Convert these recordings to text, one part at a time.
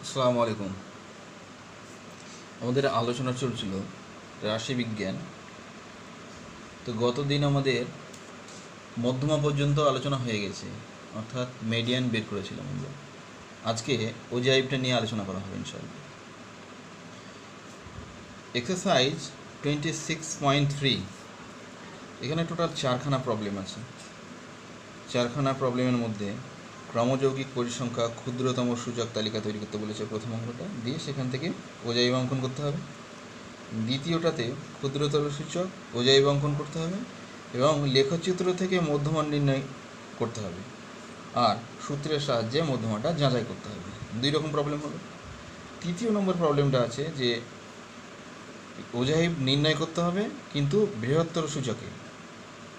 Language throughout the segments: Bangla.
আসসালামু আলাইকুম। আমাদের আলোচনা চলছিল রাশিবিজ্ঞান। তো গত দিন আমাদের মধ্যমা পর্যন্ত আলোচনা হয়ে গেছে, অর্থাৎ মেডিয়ান বের করেছিলাম আমরা। আজকে ওজাইবটা নিয়ে আলোচনা করা হবে ইনশাআল্লাহ। এক্সারসাইজ 26.3, এখানে টোটাল 4খানা প্রবলেম আছে। 4খানা প্রবলেমের মধ্যে ক্রমযৌগিক পরিসংখ্যা ক্ষুদ্রতম সূচক তালিকা তৈরি করতে বলেছে প্রথম অঙ্কটা দিয়ে, সেখান থেকে ওজাইব অঙ্কন করতে হবে। দ্বিতীয়টাতে ক্ষুদ্রতর সূচক ওজাইব অঙ্কন করতে হবে এবং লেখচিত্র থেকে মধ্যমান নির্ণয় করতে হবে, আর সূত্রের সাহায্যে মধ্যমাটা যাচাই করতে হবে। 2 রকম প্রবলেম হলো। তৃতীয় নম্বর প্রবলেমটা আছে যে ওজাইব নির্ণয় করতে হবে কিন্তু বৃহত্তর সূচকে।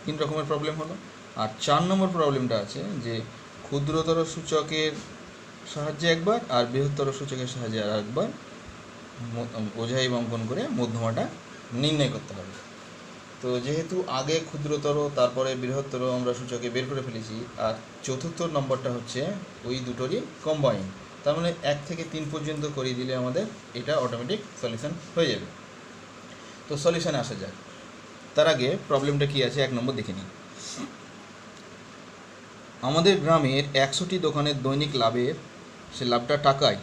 3 রকমের প্রবলেম হলো। আর 4 নম্বর প্রবলেমটা আছে যে ক্ষুদ্রতর সূচকের সাহায্যে একবার আর বৃহত্তর সূচকের সাহায্যে আর একবার ওজাইব অঙ্কন করে মধ্যমাটা নির্ণয় করতে হবে। তো যেহেতু আগে ক্ষুদ্রতর তারপরে বৃহত্তর আমরা সূচকে বের করে ফেলেছি, আর চতুর্থ নম্বরটা হচ্ছে ওই দুটোরই কম্বাইন, তার মানে 1 থেকে 3 পর্যন্ত করিয়ে দিলে আমাদের এটা অটোমেটিক সলিউশন হয়ে যাবে। তো সলিউশনে আসা যাক। তার আগে প্রবলেমটা কী আছে 1 নম্বর দেখে নিই। আমাদের গ্রামের 100টি দোকানের দৈনিক লাভের, সে লাভটা টাকায়,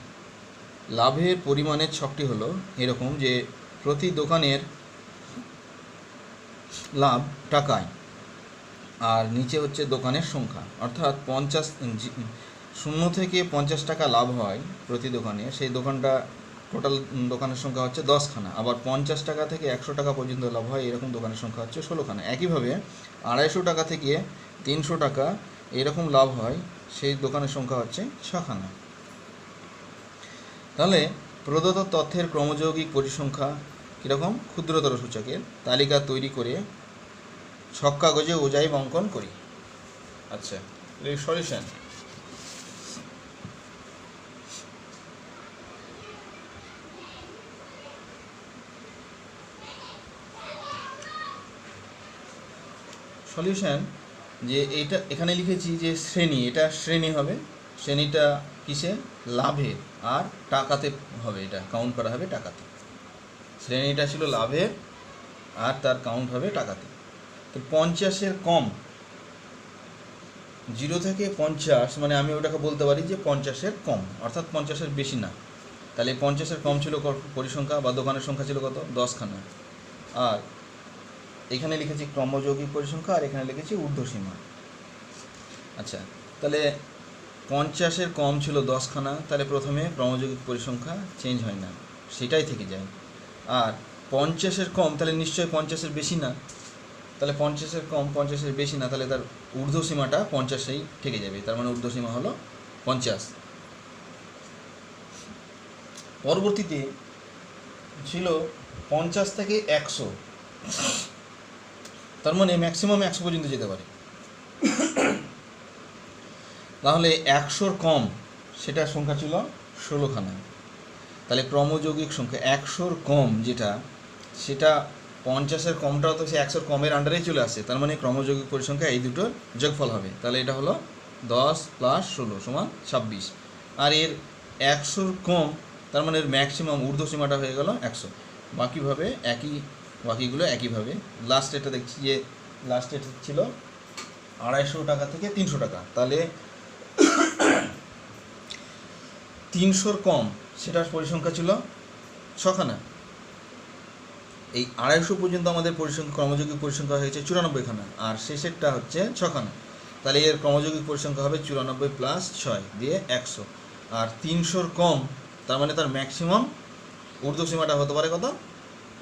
লাভের পরিমাণের ছকটি হলো এরকম যে প্রতি দোকানের লাভ টাকায়, আর নিচে হচ্ছে দোকানের সংখ্যা, অর্থাৎ 0 থেকে 50 টাকা লাভ হয় প্রতি দোকানে, সেই দোকানটা টোটাল দোকানের সংখ্যা হচ্ছে 10খানা। আবার 50 টাকা থেকে 100 টাকা পর্যন্ত লাভ হয় এরকম দোকানের সংখ্যা হচ্ছে 16খানা। একইভাবে 250 টাকা থেকে 300 টাকা এরকম লাভ হয় সেই দোকানের সংখ্যা হচ্ছে 6খানা। তাহলে প্রদত্ত তথ্যের ক্রমযৌগিক পরিসংখ্যা কীরকম ক্ষুদ্রতর সূচকের তালিকা তৈরি করে ছক কাগজে ওজাইব অঙ্কন করি। আচ্ছা, সলিউশন। সলিউশন যে এইটা এখানে লিখেছি যে শ্রেণী, এটা শ্রেণী হবে। শ্রেণীটা কিসে? লাভের, আর টাকাতে হবে, এটা কাউন্ট করা হবে টাকাতে। শ্রেণীটা ছিল লাভের আর তার কাউন্ট হবে টাকাতে। তো 50-এর কম, 0 থেকে 50, মানে আমি ওটাকে বলতে পারি যে 50-এর কম, অর্থাৎ 50-এর বেশি না। তাহলে 50-এর কম ছিল পরিসংখ্যা বা দোকানের সংখ্যা ছিল কত? 10খানা। আর এখানে লিখেছি ক্রমযৌগিক পরিসংখ্যা, আর এখানে লিখেছি ঊর্ধ্বসীমা। আচ্ছা, তাহলে 50-এর কম ছিল 10খানা, তাহলে প্রথমে ক্রমযৌগিক পরিসংখ্যা চেঞ্জ হয় না, সেটাই থেকে যায়। আর 50-এর কম, তাহলে নিশ্চয়ই 50-এর বেশি না, তাহলে 50-এর কম 50-এর বেশি না, তাহলে তার ঊর্ধ্বসীমাটা 50-এই থেকে যাবে, তার মানে ঊর্ধ্বসীমা হলো 50। পরবর্তীতে ছিল 50 থেকে 100, তার মানে ম্যাক্সিমাম 100 পর্যন্ত যেতে পারে। তাহলে 100-র কম, সেটার সংখ্যা ছিল 16খানা। তাহলে ক্রমযৌগিক সংখ্যা 100-র কম যেটা, সেটা 50-এর কমটাও তো সে 100-র কমের আন্ডারেই চলে আসে, তার মানে ক্রমযৌগিক পরিসংখ্যা এই দুটোর যোগফল হবে। তাহলে এটা হলো 10 + 16 = 26। আর এর 100-র কম, তার মানে এর ম্যাক্সিমাম ঊর্ধ্বসীমাটা হয়ে গেল 100। বাকিগুলো একইভাবে। লাস্ট এটা দেখছি যে লাস্ট এটা ছিল 250 টাকা থেকে 300 টাকা, তাহলে 300-র কম, সেটার পরিসংখ্যা ছিল 6খানা। এই 250 পর্যন্ত আমাদের ক্রমযৌগিক পরিসংখ্যা হয়েছে 94খানা, আর শেষেরটা হচ্ছে 6খানা। তাহলে এর ক্রমযৌগিক পরিসংখ্যা হবে 94 + 6 দিয়ে 100। আর 300-র কম, তার মানে তার ম্যাক্সিমাম ঊর্ধ্বসীমাটা হতে পারে কত?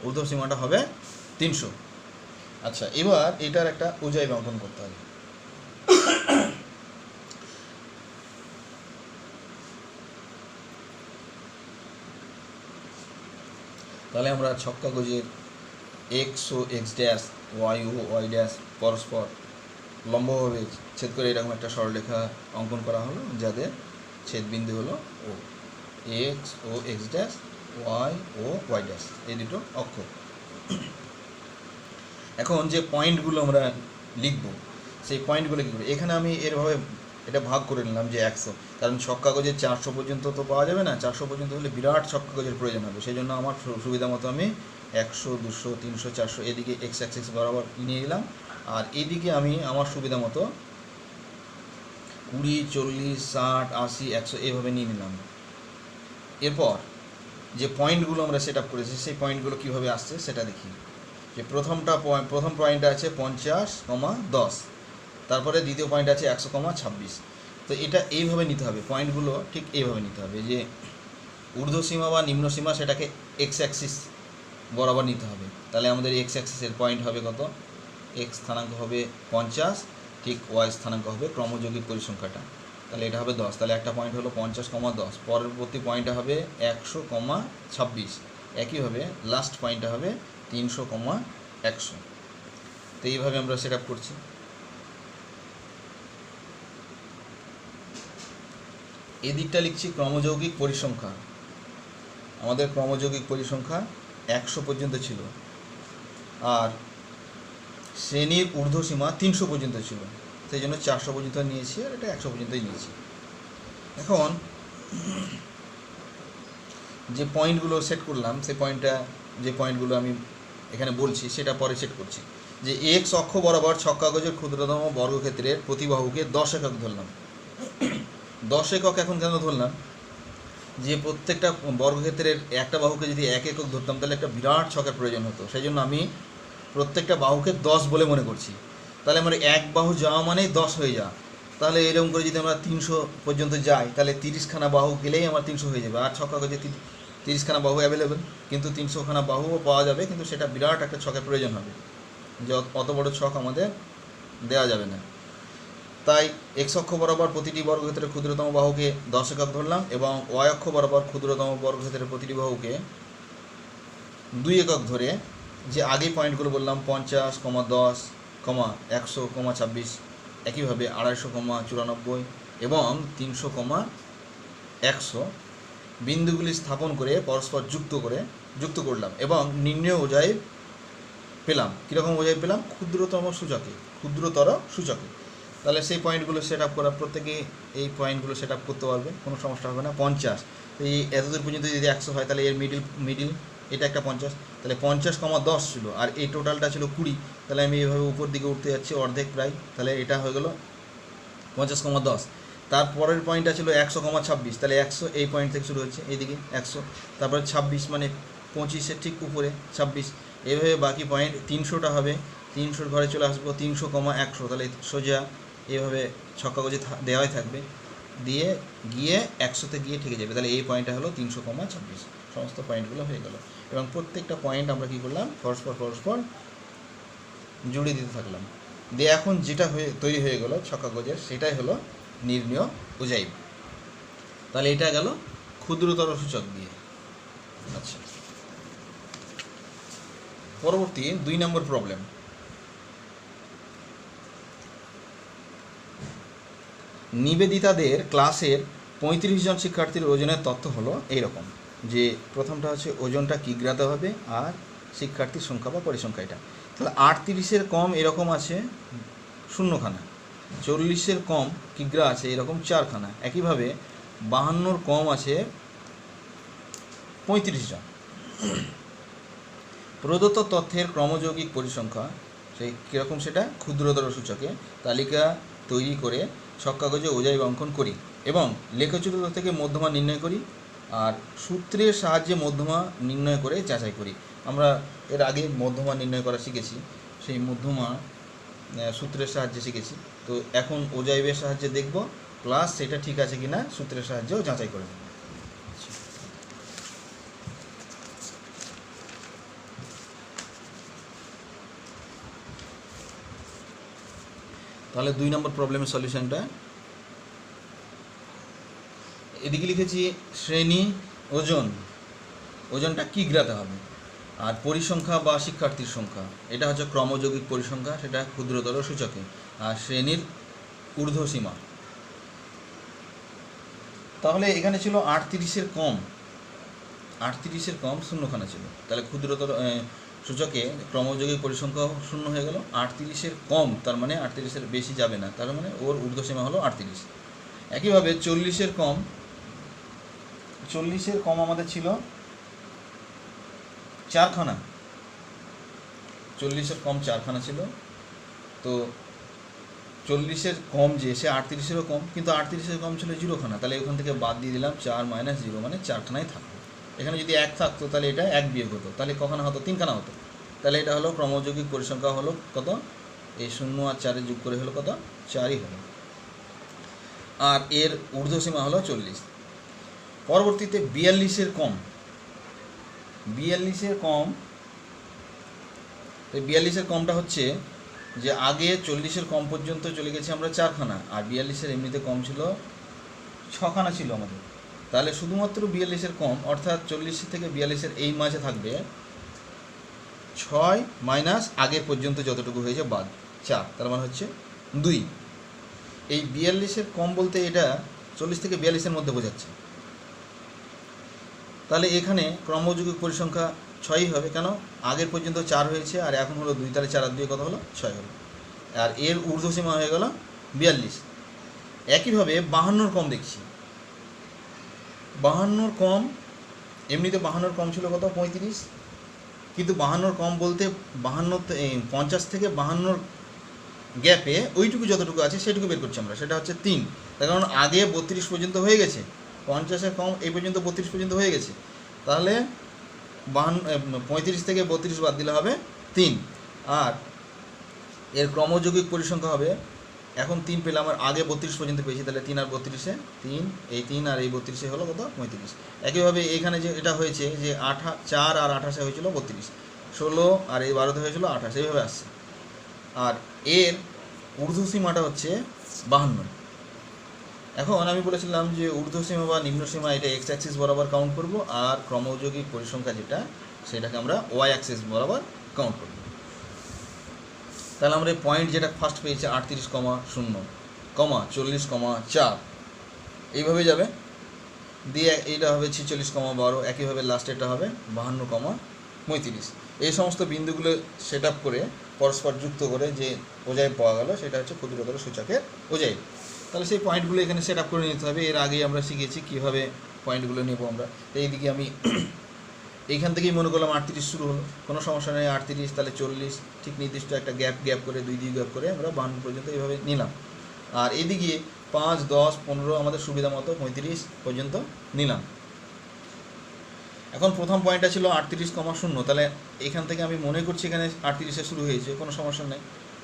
ঊর্ধ্বসীমাটা হবে 300। আচ্ছা, এবার এটার একটা ওজাইব অঙ্কন করতে হবে। তাহলে আমরা ছক কাগজের x ও x ড্যাশ, y ও y ড্যাশ পরস্পর লম্বভাবে ছেদ করে এরকম একটা সরলরেখা অঙ্কন করা হলো, যাদের ছেদবিন্দু হলো ও। x ও x ড্যাশ, y ও y ড্যাশ, এই দুটো অক্ষ। এখন যে পয়েন্টগুলো আমরা লিখব, সেই পয়েন্টগুলো কী করে? এখানে আমি এরভাবে এটা ভাগ করে নিলাম যে 100, কারণ ছক কাগজের 400 পর্যন্ত তো পাওয়া যাবে না, 400 পর্যন্ত হলে বিরাট ছক কাগজের প্রয়োজন হবে। সেই জন্য আমার সুবিধা মতো আমি 100, 200, 300, 400 এদিকে এক্স অ্যাক্সিস বরাবর নিয়ে নিলাম, আর এদিকে আমি আমার সুবিধা মতো 20, 40, 60, 80, 100 এইভাবে নিয়ে নিলাম। এরপর যে পয়েন্টগুলো আমরা সেট আপ করেছি সেই পয়েন্টগুলো কীভাবে আসছে সেটা দেখি। যে প্রথম পয়েন্ট আছে 50,10, তারপরে দ্বিতীয় পয়েন্ট আছে 100,26। তো এটা এইভাবে নিতে হবে, পয়েন্টগুলো ঠিক এইভাবে নিতে হবে যে ঊর্ধ্বসীমা বা নিম্নসীমা সেটাকে এক্স অ্যাক্সিস বরাবর নিতে হবে। তাহলে আমাদের এক্স অ্যাক্সিসের পয়েন্ট হবে কত, এক্স স্থানাঙ্ক হবে 50, ঠিক ওয়াই স্থানাঙ্ক হবে ক্রমযৌগিক পরিসংখ্যাটা, তাহলে এটা হবে 10। তাহলে একটা পয়েন্ট হলো 50,10, পরবর্তী পয়েন্টটা হবে 100,26, একইভাবে লাস্ট পয়েন্টটা হবে 300,100। তো এইভাবে আমরা সেট আপ করছি। এদিকটা লিখছি ক্রমযৌগিক পরিসংখ্যা। আমাদের ক্রমযৌগিক পরিসংখ্যা 100 পর্যন্ত ছিল, আর শ্রেণীর ঊর্ধ্বসীমা 300 পর্যন্ত ছিল, সেই জন্য 400 পর্যন্ত নিয়েছি, আর এটা 100 পর্যন্তই নিয়েছি। এখন যে পয়েন্টগুলো সেট করলাম সেই যে পয়েন্টগুলো আমি এখানে বলছি সেটা পরে সেট করছি। যে এক্স অক্ষ বরাবর ছক কাগজের ক্ষুদ্রতম বর্গক্ষেত্রের প্রতিবাহুকে 10 একক ধরলাম। 10 একক এখন কেন ধরলাম, যে প্রত্যেকটা বর্গক্ষেত্রের একটা বাহুকে যদি 1 একক ধরতাম তাহলে একটা বিরাট ছকের প্রয়োজন হতো, সেই জন্য আমি প্রত্যেকটা বাহুকে 10 বলে মনে করছি। তাহলে আমার এক বাহু যাওয়া মানেই 10 হয়ে যাওয়া। তাহলে এরকম করে যদি আমরা 300 পর্যন্ত যাই তাহলে 30খানা বাহু গেলেই আমার 300 হয়ে যাবে। আর ছক কাগজে 30খানা বাহু অ্যাভেলেবেল, কিন্তু 300খানা বাহুও পাওয়া যাবে, কিন্তু সেটা বিরাট একটা ছকের প্রয়োজন হবে, যে অত বড় ছক আমাদের দেওয়া যাবে না। তাই এক্স অক্ষ বরাবর প্রতিটি বর্গক্ষেত্রের ক্ষুদ্রতম বাহুকে 10 একক ধরলাম, এবং ওয়াই অক্ষ বরাবর ক্ষুদ্রতম বর্গক্ষেত্রের প্রতিটি বাহুকে 2 একক ধরে যে আগেই পয়েন্টগুলো বললাম 50,10, 100,26, একইভাবে 250,94 এবং 300,100 বিন্দুগুলি স্থাপন করে পরস্পর যুক্ত করলাম, এবং নির্ণয় ওজাইব পেলাম। কীরকম ওজাইব পেলাম, ক্ষুদ্রতর সূচকে। তাহলে সেই পয়েন্টগুলো সেট আপ করা, প্রত্যেকে এই পয়েন্টগুলো সেট আপ করতে পারবে, কোনো সমস্যা হবে না। 50, তো এই এতদূর পর্যন্ত যদি 100 হয় তাহলে এর মিডিল এটা একটা 50, তাহলে 50,10 ছিল, আর এই টোটালটা ছিল 20, তাহলে আমি এইভাবে উপর দিকে উঠতে যাচ্ছি অর্ধেক প্রায়, তাহলে এটা হয়ে গেল 50,10। তারপরের পয়েন্টটা ছিল 100,26, তাহলে 100 এই পয়েন্ট থেকে শুরু হচ্ছে, এইদিকে 100, তারপরে 26 মানে 25-এর ঠিক উপরে 26, এইভাবে বাকি পয়েন্ট 300টা হবে, 300-র ঘরে চলে আসবো 300,100, তাহলে সোজা এইভাবে ছক কাগজে দেওয়াই থাকবে, দিয়ে গিয়ে 100-তে গিয়ে ঠেকে যাবে। তাহলে এই পয়েন্টটা হলো 300,26। সমস্ত পয়েন্টগুলো হয়ে গেল, এবং প্রত্যেকটা পয়েন্ট আমরা কী করলাম, পরস্পর জুড়ে দিতে থাকলাম, দিয়ে এখন যেটা তৈরি হয়ে গেল ছক কাগজের, সেটাই হলো নির্ণয় ওজাইব। তাহলে এটা গেল ক্ষুদ্রতর সূচক দিয়ে। আচ্ছা, পরবর্তী 2 নম্বর প্রবলেম। নিবেদিতাদের ক্লাসের 35 জন শিক্ষার্থীর ওজনের তথ্য হলো এইরকম, যে প্রথমটা হচ্ছে ওজনটা কিগ্রাতে হবে, আর শিক্ষার্থীর সংখ্যা বা পরিসংখ্যা এটা। তাহলে 38-এর কম এরকম আছে 0খানা, 40-এর কম কিগ্রা আছে এরকম 4খানা, একইভাবে 52-র কম আছে 35 জন। প্রদত্ত তথ্যের ক্রমযৌগিক পরিসংখ্যা সেই কীরকম, সেটা ক্ষুদ্রতর সূচকে তালিকা তৈরি করে ছক কাগজে ওজাইব অঙ্কন করি, এবং লেখচিত্র থেকে মধ্যমা নির্ণয় করি, আর সূত্রের সাহায্যে মধ্যমা নির্ণয় করে যাচাই করি। আমরা এর আগে মধ্যমা নির্ণয় করা শিখেছি, সেই মধ্যমা সূত্রের সাহায্যে শিখেছি। তো এখন ওজাইবের সাহায্যে দেখব, প্লাস সেটা ঠিক আছে কি না সূত্রের সাহায্যেও যাচাই করে দেব। তাহলে 2 নম্বর প্রবলেমের সলিউশনটা এদিকে লিখেছি, শ্রেণী ওজনটা কিগ্রাতে হবে, আর পরিসংখ্যা বা শিক্ষার্থীর সংখ্যা এটা হচ্ছে ক্রমযৌগিক পরিসংখ্যা, সেটা ক্ষুদ্রতর সূচকে, আর শ্রেণীর ঊর্ধ্বসীমা। তাহলে এখানে ছিল 38-এর কম 0খানা ছিল, তাহলে সূচকে ক্রমযৌগিক পরিসংখ্যা শূন্য হয়ে গেল। 38-এর কম, তার মানে 38-এর বেশি যাবে না, তার মানে ওর ঊর্ধ্বসীমা হলো 38। একইভাবে 40-এর কম আমাদের ছিল চারখানা, 40-এর কম চারখানা ছিল। তো 40-এর কম যে সে 38-এরও কম, কিন্তু 38-এর কম ছিল 0খানা, তাহলে ওখান থেকে বাদ দিয়ে দিলাম 4 - 0, মানে 4খানাই থাকতো। এখানে যদি 1 থাকতো তাহলে এটা 1 বিয়োগ হতো, তাহলে কখানা হতো? 3খানা হতো। তাহলে এটা হলো ক্রমযৌগিক পরিসংখ্যা হলো কত? এই 0 আর 4 যোগ করে হলো কত? 4ই হলো। আর এর ঊর্ধ্বসীমা হলো 40। পরবর্তীতে 42-এর কম, 42-এর কম, তো 42-এর কমটা হচ্ছে যে আগে 40-এর কম পর্যন্ত চলে গেছি আমরা 4খানা, আর 42-এর এমনিতে কম ছিল 6খানা ছিল আমাদের। তাহলে শুধুমাত্র 42-এর কম, অর্থাৎ 40 থেকে 42-এর এই মাঝে থাকবে 6 মাইনাস আগের পর্যন্ত যতটুকু হয়েছে বাদ 4, তার মানে হচ্ছে 2। এই 42-এর কম বলতে এটা 40 থেকে 42-এর মধ্যে বোঝাচ্ছে। তাহলে এখানে ক্রমযৌগিক পরিসংখ্যা 6ই হবে, কেন? আগের পর্যন্ত 4 হয়েছে আর এখন হলো 2, তাহলে 4 আর 2 কত হলো? 6 হলো। আর এর ঊর্ধ্বসীমা হয়ে গেল 42। একইভাবে 52-এর কম দেখছি, 52-এর কম, এমনিতে 52-এর কম ছিল কত? 35, কিন্তু 52-এর কম বলতে 50 থেকে 52-এর গ্যাপে ওইটুকু যতটুকু আছে সেটুকু বের করছি আমরা, সেটা হচ্ছে 3। তার কারণ আগে 32 পর্যন্ত হয়ে গেছে, 50-এর কম এই পর্যন্ত 32 পর্যন্ত হয়ে গেছে, তাহলে 35 থেকে 32 বাদ দিলে হবে 3। আর এর ক্রমযৌগিক পরিসংখ্যা হবে, এখন 3 পেলাম, আর আগে 32 পর্যন্ত পেয়েছি, তাহলে 3 আর 32-এ 3, এই 3 আর এই 32-এ হলো কত? 35। একইভাবে এখানে যে এটা হয়েছে যে 4 আর 28-এ হয়েছিল 32, 16 আর এই 12-তে হয়েছিল 28, এইভাবে আসছে। আর এর ঊর্ধ্বসীমাটা হচ্ছে 52। এখন আমি বলেছিলাম যে ঊর্ধ্বসীমা বা নিম্নসীমা এটা এক্স অ্যাক্সিস বরাবর কাউন্ট করব, আর ক্রমযৌগিক পরিসংখ্যা যেটা সেটাকে আমরা ওয়াই অ্যাক্সিস বরাবর কাউন্ট করব। তাহলে আমরা এই পয়েন্ট যেটা ফার্স্ট পেয়েছি 38,0, 40,4, এইভাবে যাবে, দিয়ে এইটা হবে 46,12, একইভাবে লাস্টেরটা হবে 52,35। এই সমস্ত বিন্দুগুলো সেট আপ করে পরস্পর যুক্ত করে যে ওজাই পাওয়া গেল সেটা হচ্ছে ক্ষুদ্রতর সূচকের ওজাই। তাহলে সেই পয়েন্টগুলো এখানে সেট আপ করে নিতে হবে। এর আগেই আমরা শিখেছি কীভাবে পয়েন্টগুলো নেব আমরা। তো এইদিকে আমি এইখান থেকেই মনে করলাম 38 শুরু হলো, কোনো সমস্যা নেই, 38, তাহলে 40, ঠিক নির্দিষ্ট একটা গ্যাপ করে 2 গ্যাপ করে আমরা 52 পর্যন্ত এইভাবে নিলাম। আর এইদিকে 5, 10, 15 আমাদের সুবিধা মতো 35 পর্যন্ত নিলাম। এখন প্রথম পয়েন্টটা ছিল 38,0, তাহলে এখান থেকে আমি মনে করছি এখানে 38-এ শুরু হয়েছে, কোনো সমস্যা নেই।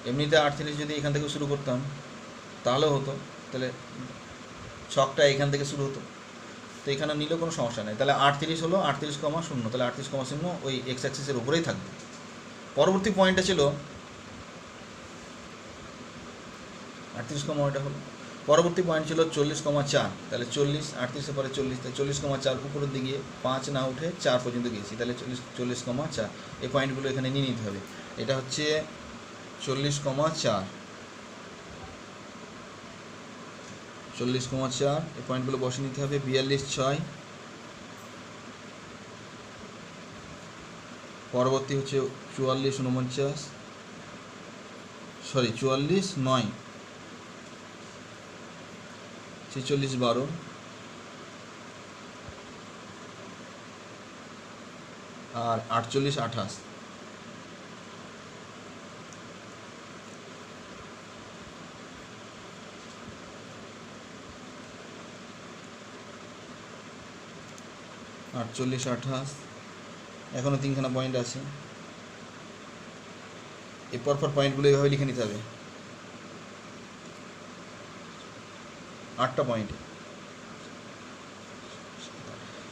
এমনিতে 38 যদি এখান থেকে শুরু করতাম তাহলেও হতো, তাহলে ছকটা এখান থেকে শুরু হতো, তো এখানে নিলেও কোনো সমস্যা নেই। তাহলে 38 হলো 38,0, তাহলে 38,0 ওই এক্স অ্যাক্সিসের উপরেই থাকবে। পরবর্তী পয়েন্টটা ছিল 38, এটা হলো। পরবর্তী পয়েন্ট ছিল 40,4, তাহলে 40, 38-এর পরে 40, তাহলে 40,4 উপরের দিকে 5 না উঠে 4 পর্যন্ত গিয়েছি, তাহলে 40,4। এই পয়েন্টগুলো এখানে নিয়ে নিতে হবে। এটা হচ্ছে 40,4, 40,4, এই পয়েন্টগুলো বসে নিতে হবে। 42,6, পরবর্তী হচ্ছে 44,49, 44,9, 46,12, আর 48,28। এখনও 3খানা পয়েন্ট আছে। এই পরপর পয়েন্টগুলো এইভাবে লিখে নিতে হবে, 8টা পয়েন্ট,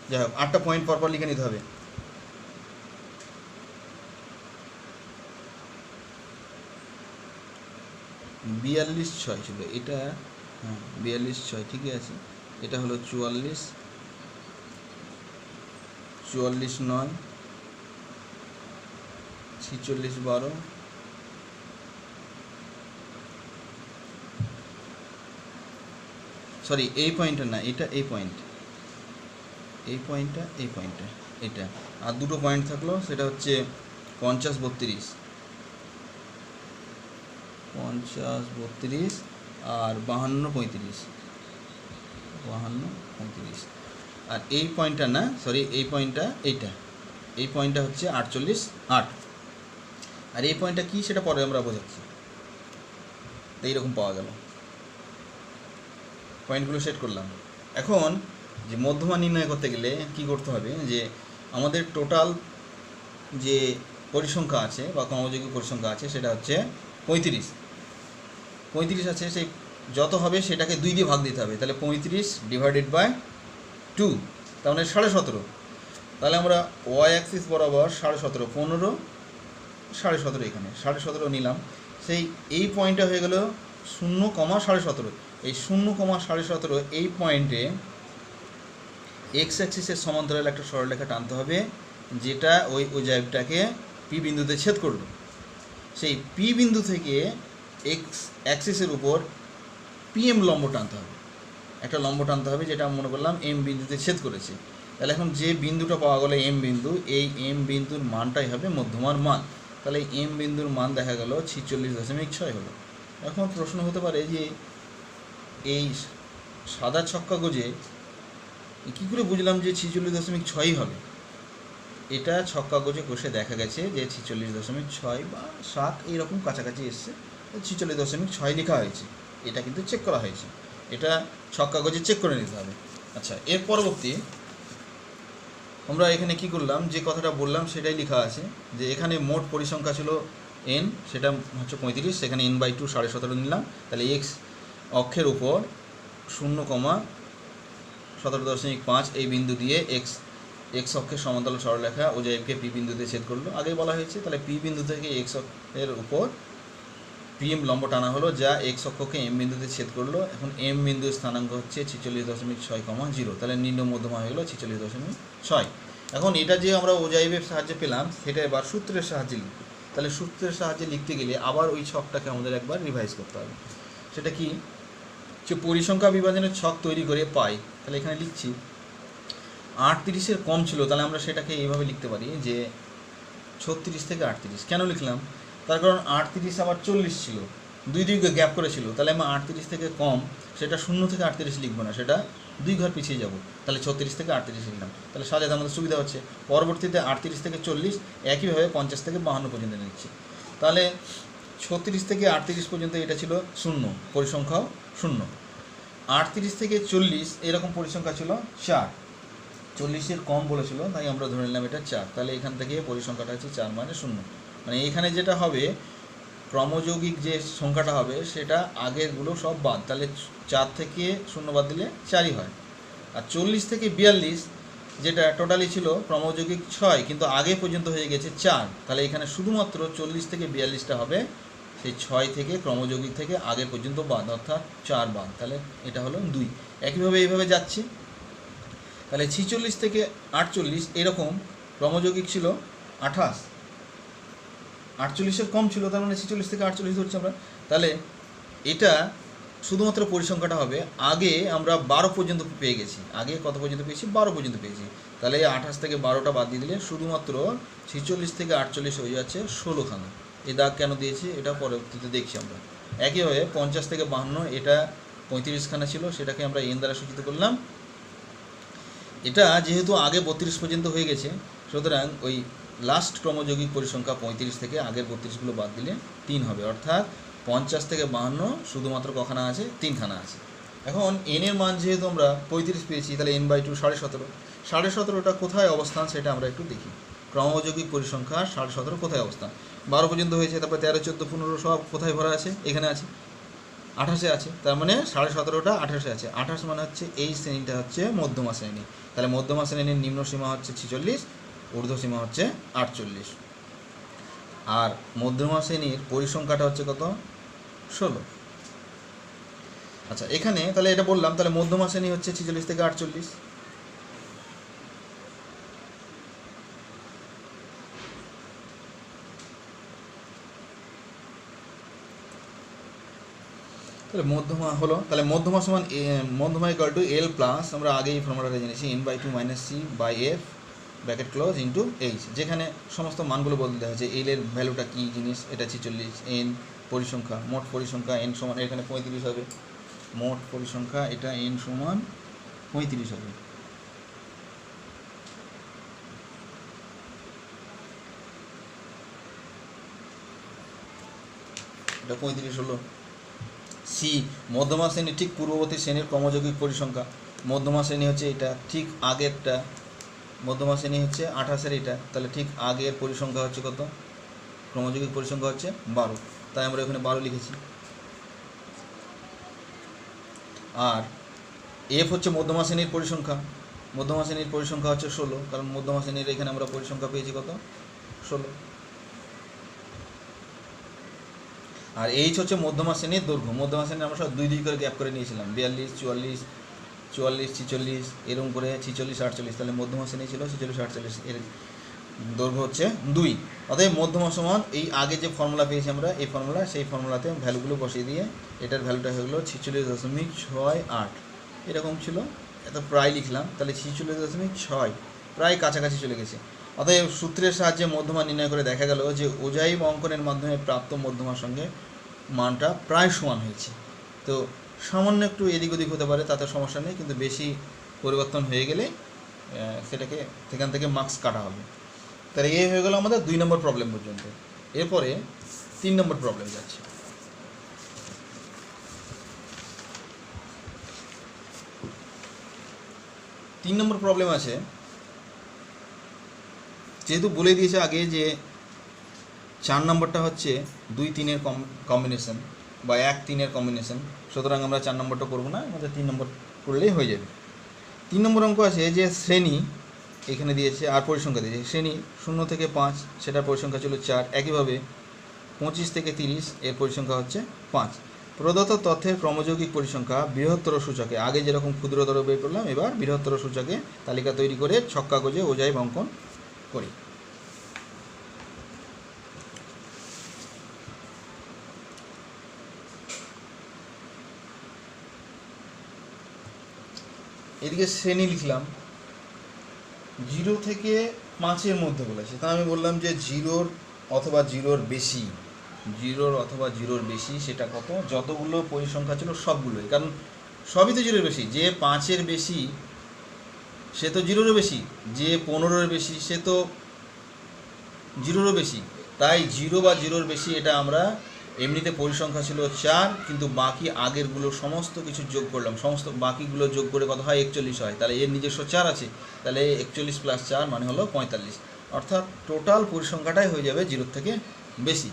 যাই হোক 8টা পয়েন্ট পরপর লিখে নিতে হবে। বিয়াল্লিশ 6 ছিল এটা, হ্যাঁ 42,6 ঠিকই আছে। এটা হলো 44, 44,9, 46,12, সরি এই পয়েন্টটা না, এটা এই পয়েন্টটা এটা। আর দুটো পয়েন্ট থাকলো, সেটা হচ্ছে 50 32, 50 32 আর 52 35, 52 35। আর এই পয়েন্টটা না, সরি এই পয়েন্টটা, এই পয়েন্টটা হচ্ছে 48 8। আর এই পয়েন্টটা কী সেটা পরে আমরা বোঝাচ্ছি। এইরকম পাওয়া গেল, পয়েন্টগুলো সেট করলাম। এখন যে মধ্যমা নির্ণয় করতে গেলে কি করতে হবে, যে আমাদের টোটাল যে পরিসংখ্যা আছে বা ক্রমযোগী পরিসংখ্যা আছে সেটা হচ্ছে 35 আছে। সেই যত হবে সেটাকে 2 দিয়ে ভাগ দিতে হবে। তাহলে 35 ডিভাইডেড বাই 2, তার মানে 17.5। তাহলে আমরা ওয়াই অ্যাক্সিস বরাবর 17.5, 15, 17.5 এখানে 17.5 নিলাম। সেই এই পয়েন্টটা হয়ে গেল 0,17। এই 0,17 এই পয়েন্টে এক্স অ্যাক্সিসের সমান্তরাল একটা সরলরেখা টানতে হবে, যেটা ওই জায়গাটাকে পি বিন্দুতে ছেদ করলো। সেই পি বিন্দু থেকে এক্স অ্যাক্সিসের উপর পিএম লম্ব টানতে হবে, একটা লম্ব টানতে হবে যেটা মনে করলাম এম বিন্দুতে ছেদ করেছে। তাহলে এখন যে বিন্দুটা পাওয়া গেলো এম বিন্দু, এই এম বিন্দুর মানটাই হবে মধ্যমার মান। তাহলে এম বিন্দুর মান দেখা গেল 46.6 হলো। এখন প্রশ্ন হতে পারে যে এই সাদা ছক্কা গোজে কী করে বুঝলাম যে 46.6 হবে? এটা ছক্কা গোজে কষে দেখা গেছে যে 46.6 বা 7 এইরকম কাছাকাছি এসছে, 46.6 লেখা হয়েছে। এটা কিন্তু চেক করা হয়েছে, এটা ছক্কা গোজে চেক করে নিতে হবে। আচ্ছা, এর পরবর্তী আমরা এখানে কি করলাম, যে কথাটা বললাম সেটাই লেখা আছে, যে এখানে মোট পরিসংখ্যা ছিল এন, সেটা হচ্ছে 35, সেখানে n/2 17.5 নিলাম। তাহলে এক্স অক্ষের উপর 0,17.5 এই বিন্দু দিয়ে এক্স অক্ষের সমান্তরাল সরলরেখা ও জায়গাকে পি বিন্দুতে ছেদ করলো, আগেই বলা হয়েছে। তাহলে পি বিন্দু থেকে এক্স অক্ষের উপর পিএম লম্ব টানা হলো, যা এক্স অক্ষকে এম বিন্দুতে ছেদ করলো। এখন এম বিন্দুর স্থানাঙ্ক হচ্ছে 46.6,0। তাহলে নিম্ন মধ্যমা হয়ে গেলো 46.6। এখন এটা যে আমরা ওজাইবের সাহায্যে পেলাম, সেটা এবার সূত্রের সাহায্যে লিখব। তাহলে সূত্রের সাহায্যে লিখতে গেলে আবার ওই ছকটাকে আমাদের একবার রিভাইজ করতে হবে। সেটা কি, যে পরিসংখ্যা বিভাজনের ছক তৈরি করে পাই। তাহলে এখানে লিখছি 38-এর কম ছিল, তাহলে আমরা সেটাকে এইভাবে লিখতে পারি যে 36 থেকে 38। কেন লিখলাম? তার কারণ 38 আবার 40 ছিল, দুই গ্যাপ করেছিল। তাহলে আমরা 38 থেকে কম, সেটা 0 থেকে 38 লিখবো না, সেটা 2 ঘর পিছিয়ে যাব। তাহলে 36 থেকে 38 লিখলাম। তাহলে সাজাতে আমাদের সুবিধা হচ্ছে। পরবর্তীতে 38 থেকে 40, একইভাবে 50 থেকে 52 পর্যন্ত নিচ্ছি। তাহলে 36 থেকে 38 পর্যন্ত এটা ছিল 0, পরিসংখ্যাও 0। 38 থেকে 40 এরকম পরিসংখ্যা ছিল 4, 40-এর কম বলেছিল, তাই আমরা ধরে নিলাম এটা 4। তাহলে এখান থেকে পরিসংখ্যাটা হচ্ছে 4 মানে 0। মানে এখানে যেটা হবে, ক্রমযৌগিক যে সংখ্যাটা হবে সেটা আগেরগুলো সব বাদ। তাহলে 4 থেকে 0 বাদ দিলে 4ই হয়। আর 40 থেকে 42 যেটা টোটালি ছিল ক্রমযৌগিক 6, কিন্তু আগে পর্যন্ত হয়ে গেছে 4। তাহলে এখানে শুধুমাত্র 40 থেকে 42টা হবে সেই 6 থেকে ক্রমযৌগিক থেকে আগে পর্যন্ত বাদ, অর্থাৎ 4 বাদ। তাহলে এটা হলো 2। একইভাবে এইভাবে যাচ্ছি। তাহলে 46 থেকে 48 এরকম ক্রমযৌগিক ছিল 28, 48-এর কম ছিল, তার মানে 46 থেকে 48 ধরছি আমরা। তাহলে এটা শুধুমাত্র পরিসংখ্যাটা হবে, আগে আমরা 12 পর্যন্ত পেয়ে গেছি। আগে কত পর্যন্ত পেয়েছি? 12 পর্যন্ত পেয়েছি। তাহলে 28 থেকে 12টা বাদ দিয়ে দিলে শুধুমাত্র 46 থেকে 48 হয়ে যাচ্ছে 16খানা। এই দাগ কেন দিয়েছি এটা পরবর্তীতে দেখছি আমরা। একইভাবে 50 থেকে 52 এটা 35খানা ছিল, সেটাকে আমরা এন দ্বারা সূচিত করলাম। এটা যেহেতু আগে 32 পর্যন্ত হয়ে গেছে, সুতরাং ওই লাস্ট ক্রমযৌগিক পরিসংখ্যা 35 থেকে আগের 32গুলো বাদ দিলে 3 হবে, অর্থাৎ 50 থেকে 52 শুধুমাত্র কখানা আছে? 3খানা আছে। এখন এনের মান যেহেতু আমরা 35 পেয়েছি, তাহলে n/2 17.5। 17.5টা কোথায় অবস্থান সেটা আমরা একটু দেখি। ক্রমযৌগিক পরিসংখ্যা 17.5 কোথায় অবস্থান? 12 পর্যন্ত হয়েছে, তারপর 13, 14, 15 সব কোথায় ভরা আছে? এখানে আছে, 28-এ আছে। তার মানে 17.5টা 28-এ আছে। 28 মানে হচ্ছে এই শ্রেণীটা হচ্ছে মধ্যমা শ্রেণী। তাহলে মধ্যমা শ্রেণীর নিম্ন সীমা হচ্ছে 46, ঊর্ধ্ব সীমা হচ্ছে 48। আর মধ্যমা শ্রেণীর পরিসংখ্যাটা হচ্ছে কত? 16। আচ্ছা, এখানে তাহলে এটা বললাম, তাহলে মধ্যমা শ্রেণী হচ্ছে 46 থেকে 48। তাহলে মধ্যমা হলো, তাহলে মধ্যমা সমান মধ্যমা ইকুয়াল টু এল প্লাস, আমরা আগেই ফর্মুলাটা জেনেছি, n/2 - c/f bracket close into H, যেখানে সমস্ত মানগুলো বলতে দেওয়া হয়েছে। এল এর ভ্যালুটা কী জিনিস, এটা 46, এন পরিসংখ্যা, মোট পরিসংখ্যা এন সমান এখানে 35 হবে, মোট পরিসংখ্যা এটা এন সমান 35 হবে। এটা 35 হলো। সি মধ্যমা শ্রেণী ঠিক পূর্ববর্তী শ্রেণীর ক্রমযৌগিক পরিসংখ্যা। মধ্যমা শ্রেণী হচ্ছে এটা, ঠিক আগেরটা মধ্যমা শ্রেণী হচ্ছে 28-এর এটা, তাহলে ঠিক আগের পরিসংখ্যা হচ্ছে কত, ক্রমযৌগিক পরিসংখ্যা হচ্ছে 12, তাই আমরা এখানে 12 লিখেছি। আর এফ হচ্ছে মধ্যমা শ্রেণীর পরিসংখ্যা, মধ্যমা শ্রেণীর পরিসংখ্যা হচ্ছে 16, কারণ মধ্যমা শ্রেণীর এখানে আমরা পরিসংখ্যা পেয়েছি কত, 16। আর এইচ হচ্ছে মধ্যমা শ্রেণীর দৈর্ঘ্য। মধ্যমা শ্রেণীর আমরা সব 2 করে গ্যাপ করে নিয়েছিলাম, 42, 44, 44, 46 এরকম করে 46, 48, তাহলে মধ্যমা শ্রেণী ছিল 46, 48, এর দৈর্ঘ্য হচ্ছে 2। অতএব মধ্যমা সমান এই আগে যে ফর্মুলা পেয়েছি আমরা, এই ফর্মুলা, সেই ফর্মুলাতে ভ্যালুগুলো বসিয়ে দিয়ে এটার ভ্যালুটা হয়ে গেলো 46.68, এরকম ছিল, এত প্রায় লিখলাম, তাহলে 46.6, প্রায় কাছাকাছি চলে গেছে। অতএব সূত্রের সাহায্যে মধ্যমা নির্ণয় করে দেখা গেল যে ওজাইভ অঙ্কনের মাধ্যমে প্রাপ্ত মধ্যমার সঙ্গে মানটা প্রায় সমান হয়েছে। তো সামান্য একটু এদিক ওদিক হতে পারে, তাতে সমস্যা নেই, কিন্তু বেশি পরিবর্তন হয়ে গেলে সেটাকে সেখান থেকে মার্কস কাটা হবে। তাহলে এই হয়ে গেল আমাদের 2 নম্বর প্রবলেম পর্যন্ত। এরপরে 3 নম্বর প্রবলেম যাচ্ছে। 3 নম্বর প্রবলেম আছে, যেহেতু বলে দিয়েছে আগে যে 4 নম্বরটা হচ্ছে 2-3-এর কম্বিনেশন বা 1-3-এর কম্বিনেশন, সুতরাং আমরা 4 নম্বরটা করবো না, আমাদের 3 নম্বর করলেই হয়ে যাবে। 3 নম্বর অঙ্ক আছে যে শ্রেণী এখানে দিয়েছে আর পরিসংখ্যা দিয়েছে। শ্রেণী 0 থেকে 5, সেটার পরিসংখ্যা ছিল 4। একইভাবে 25 থেকে 30 এর পরিসংখ্যা হচ্ছে 5। প্রদত্ত তথ্যের ক্রমযৌগিক পরিসংখ্যা বৃহত্তর সূচকে, আগে যেরকম ক্ষুদ্রতর বের করলাম, এবার বৃহত্তর সূচকে তালিকা তৈরি করে ছক কাগজে ওজাইভ অঙ্কন করি। এদিকে শ্রেণী লিখলাম, 0 থেকে 5-এর মধ্যে বলেছে, তা আমি বললাম যে 0 অথবা 0-র বেশি, 0 অথবা 0-র বেশি সেটা কত, যতগুলো পরিসংখ্যা ছিল সবগুলোই, কারণ সবই তো 0-এর বেশি। যে 5-এর বেশি সে তো 0-রও বেশি, যে 15-এর বেশি সে তো 0-রও বেশি, তাই 0 বা 0-র বেশি এটা আমরা, এমনিতে পরিসংখ্যা ছিল 4, কিন্তু বাকি আগেরগুলো সমস্ত কিছু যোগ করলাম, সমস্ত বাকিগুলো যোগ করে কত হয়, 41 হয়। তাহলে এর নিজস্ব 4 আছে, তাহলে 41 + 4 মানে হলো 45, অর্থাৎ টোটাল পরিসংখ্যাটাই হয়ে যাবে 0-র থেকে বেশি।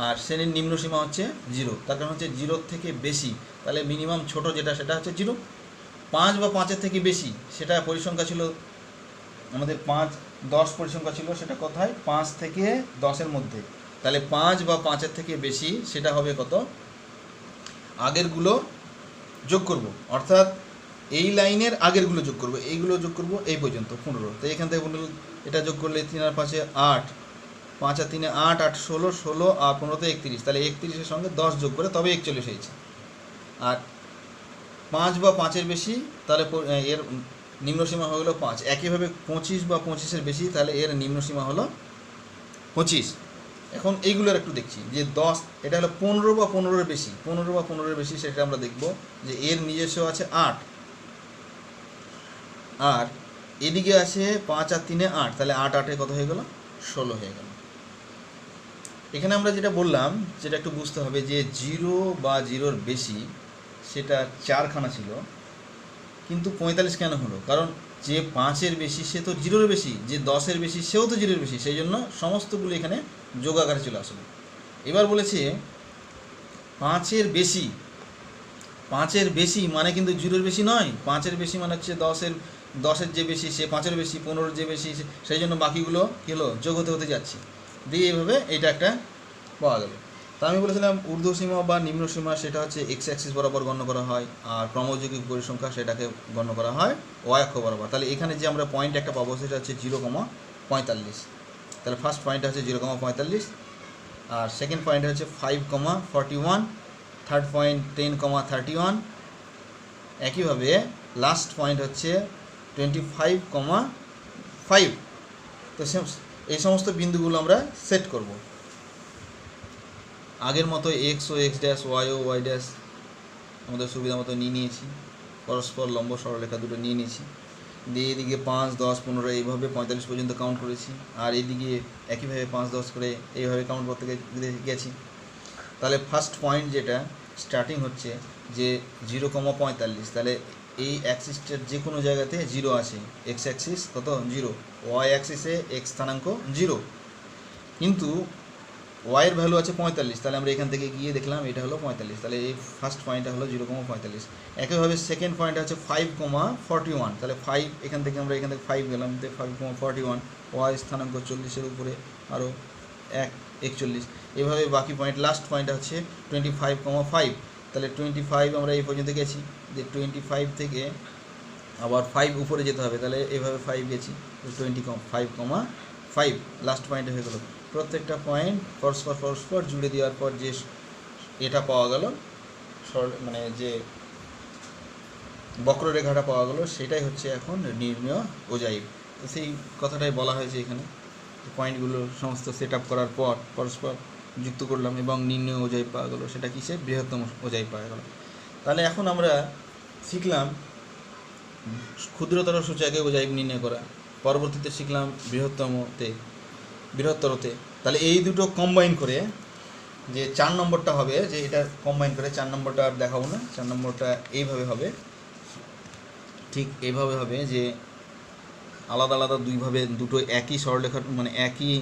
আর শ্রেণীর নিম্নসীমা হচ্ছে 0, তার কারণ হচ্ছে 0-র থেকে বেশি, তাহলে মিনিমাম ছোট যেটা সেটা হচ্ছে 0। 5 বা 5-এর থেকে বেশি সেটা পরিসংখ্যা ছিল আমাদের 5, 10 পরিসংখ্যা ছিল, সেটা কোথায়, 5 থেকে 10-এর মধ্যে, তাহলে 5 বা 5-এর থেকে বেশি সেটা হবে কত, আগেরগুলো যোগ করব, অর্থাৎ এই লাইনের আগেরগুলো যোগ করব, এইগুলো যোগ করব এই পর্যন্ত 15। তো এখান থেকে 15 এটা যোগ করলে 3 আর 5-এ 8, 5 আর 3-এ 8, 8 16, 16 আর 15-তে 31, তাহলে 31-এর সঙ্গে 10 যোগ করে তবে 41 হয়েছে। আর 5 বা 5-এর বেশি, তাহলে এর নিম্নসীমা হলো 5। একইভাবে 25 বা 25-এর বেশি, তাহলে এর নিম্নসীমা হলো 25। এখন এইগুলোর একটু দেখছি যে 10, এটা হলো 15 বা 15-এর বেশি, 15 বা 15-এর বেশি সেটা আমরা দেখব যে এর নিজস্ব আছে 8, আর এদিকে আছে 5 আর 3-এ 8, তাহলে 8 8-এ কত হয়ে গেল, 16 হয়ে গেল। এখানে আমরা যেটা বললাম যেটা একটু বুঝতে হবে যে 0 বা 0-র বেশি সেটা 4খানা ছিল, কিন্তু 45 কেন হলো, কারণ যে 5-এর বেশি সে তো 0-এর বেশি, যে 10-এর বেশি সেও তো 0-এর বেশি, সেই জন্য সমস্তগুলো এখানে যোগ আকারে চলে আসলো। এবার বলেছে 5-এর বেশি, 5-এর বেশি মানে কিন্তু 0-এর বেশি নয়, 5-এর বেশি মানে হচ্ছে 10-এর যে বেশি সে 5-এর বেশি, 15-এর যে বেশি, সেই জন্য বাকিগুলো কী হলো, যোগ হতে হতে যাচ্ছে, দিয়ে এইভাবে এইটা একটা পাওয়া গেল। তা আমি বলেছিলাম ঊর্ধ্বসীমা বা নিম্নসীমা সেটা হচ্ছে এক্স অ্যাক্সিস বরাবর গণ্য করা হয়, আর ক্রমযৌগিক পরিসংখ্যা সেটাকে গণ্য করা হয় ওয়াই অক্ষ বরাবর। তাহলে এখানে যে আমরা পয়েন্ট একটা পাবো সেটা হচ্ছে 0,45, তাহলে ফার্স্ট পয়েন্টটা হচ্ছে 0,45, আর সেকেন্ড পয়েন্ট হচ্ছে 5,41, থার্ড পয়েন্ট 10,31, একইভাবে লাস্ট পয়েন্ট হচ্ছে 25,40। 5। তো এই সমস্ত বিন্দুগুলো আমরা সেট করব। আগের মতো এক্স ও এক্স ড্যাশ, ওয়াই ও ওয়াই ড্যাশ আমাদের সুবিধা মতো নিয়ে নিয়েছি, পরস্পর লম্ব সরলরেখা দুটো নিয়ে নিয়েছি, দিয়ে এদিকে 5, 10, 15 এইভাবে 45 পর্যন্ত কাউন্ট করেছি, আর এদিকে একইভাবে 5, 10 করে এইভাবে কাউন্ট করতে গেছি। তাহলে ফার্স্ট পয়েন্ট যেটা স্টার্টিং হচ্ছে যে 0,45, তাহলে এই অ্যাক্সিসটার যে কোনো জায়গাতে 0 আছে, এক্স অ্যাক্সিস কত 0, ওয়াই অ্যাক্সিসে এক্স স্থানাঙ্ক 0, কিন্তু ওয়াইয়ের ভ্যালু আছে 45, তাহলে আমরা এখান থেকে গিয়ে দেখলাম এটা হলো 45, তাহলে এই ফার্স্ট পয়েন্টটা হলো 0,45। একইভাবে সেকেন্ড পয়েন্ট হচ্ছে 5,41, তাহলে 5 এখান থেকে 5 গেলাম, 5,41, ওয়াই স্থানাঙ্ক 40-এর উপরে আরও 41, এভাবে বাকি পয়েন্ট। লাস্ট পয়েন্ট হচ্ছে 25,5, তাহলে 25 আমরা এই পর্যন্ত গেছি, যে 25 থেকে আবার 5 উপরে যেতে হবে, তাহলে এভাবে 5 গেছি, 25,5 লাস্ট পয়েন্টে হয়ে গেল। প্রত্যেকটা পয়েন্ট পরস্পর জুড়ে দেওয়ার পর যে এটা পাওয়া গেল, মানে যে বক্ররেখাটা পাওয়া গেল, সেটাই হচ্ছে এখন নির্ণয় ওজাইভ। তো সেই কথাটাই বলা হয়েছে এখানে। পয়েন্টগুলো সমস্ত সেট আপ করার পর পরস্পর যুক্ত করলাম এবং নির্ণয় ওজাইভ পাওয়া গেল, সেটা কিসে বৃহত্তম ওজাইভ পাওয়া গেল। তাহলে এখন আমরা শিখলাম ক্ষুদ্রতর সূচকে ওজাইভ নির্ণয় করা, পরবর্তীতে শিখলাম বৃহত্তরতে। তাহলে এই দুটো কম্বাইন করে যে 4 নম্বরটা হবে, যে এটা কম্বাইন করে 4 নম্বরটা আর দেখাবো না, 4 নম্বরটা এইভাবে হবে, ঠিক এইভাবে হবে যে আলাদা আলাদা দুটো একই সরলরেখার মানে একই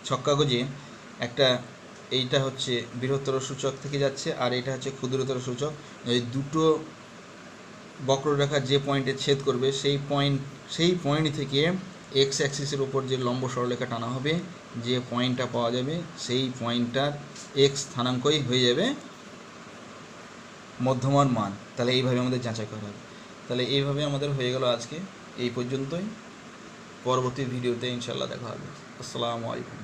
ছক্কাগজে একটা, এইটা হচ্ছে বৃহত্তর সূচক থেকে যাচ্ছে আর এটা হচ্ছে ক্ষুদ্রতর সূচক। এই দুটো বক্ররেখার যে পয়েন্টে ছেদ করবে সেই পয়েন্ট থেকে এক্স অ্যাক্সিসের উপর যে লম্ব সরলরেখা টানা হবে, যে পয়েন্টটা পাওয়া যাবে সেই পয়েন্টটার এক্স স্থানাঙ্কই হয়ে যাবে মধ্যমার মান। তাহলে এইভাবে আমাদের যাচাই করা হবে। তাহলে এইভাবে আমাদের হয়ে গেল আজকে এই পর্যন্তই। পরবর্তী ভিডিওতে ইনশাল্লাহ দেখা হবে। আসসালামু আলাইকুম।